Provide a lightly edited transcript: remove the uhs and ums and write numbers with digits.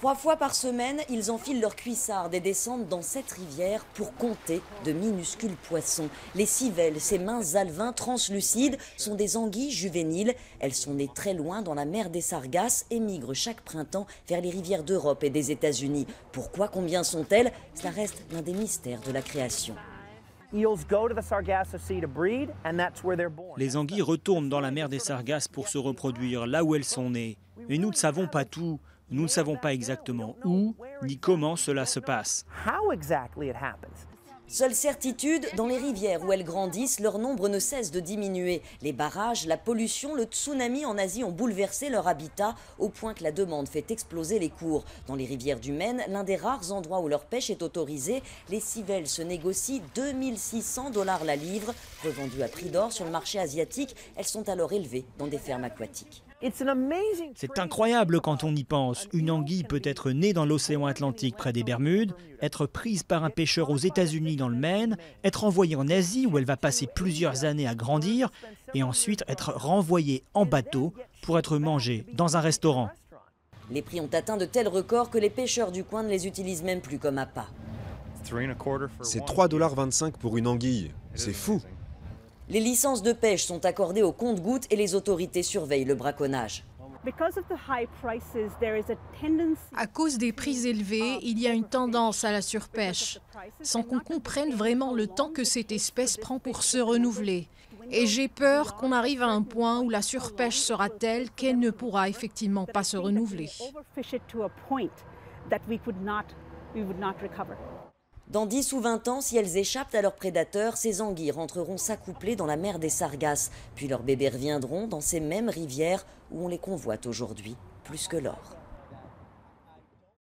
3 fois par semaine, ils enfilent leur cuissarde et descendent dans cette rivière pour compter de minuscules poissons. Les civelles, ces minces alevins translucides, sont des anguilles juvéniles. Elles sont nées très loin dans la mer des Sargasses et migrent chaque printemps vers les rivières d'Europe et des États-Unis. Pourquoi, combien sont-elles? Cela reste l'un des mystères de la création. Les anguilles retournent dans la mer des Sargasses pour se reproduire là où elles sont nées. Mais nous ne savons pas tout. Nous ne savons pas exactement où ni comment cela se passe. Seule certitude, dans les rivières où elles grandissent, leur nombre ne cesse de diminuer. Les barrages, la pollution, le tsunami en Asie ont bouleversé leur habitat au point que la demande fait exploser les cours. Dans les rivières du Maine, l'un des rares endroits où leur pêche est autorisée, les civelles se négocient 2 600 $ la livre. Revendues à prix d'or sur le marché asiatique, elles sont alors élevées dans des fermes aquatiques. C'est incroyable quand on y pense. Une anguille peut être née dans l'océan Atlantique près des Bermudes, être prise par un pêcheur aux États-Unis dans le Maine, être envoyée en Asie où elle va passer plusieurs années à grandir et ensuite être renvoyée en bateau pour être mangée dans un restaurant. Les prix ont atteint de tels records que les pêcheurs du coin ne les utilisent même plus comme appât. C'est 3,25 $ pour une anguille. C'est fou. Les licences de pêche sont accordées au compte-gouttes et les autorités surveillent le braconnage. À cause des prix élevés, il y a une tendance à la surpêche, sans qu'on comprenne vraiment le temps que cette espèce prend pour se renouveler. Et j'ai peur qu'on arrive à un point où la surpêche sera telle qu'elle ne pourra effectivement pas se renouveler. Dans 10 ou 20 ans, si elles échappent à leurs prédateurs, ces anguilles rentreront s'accoupler dans la mer des Sargasses. Puis leurs bébés reviendront dans ces mêmes rivières où on les convoite aujourd'hui, plus que l'or.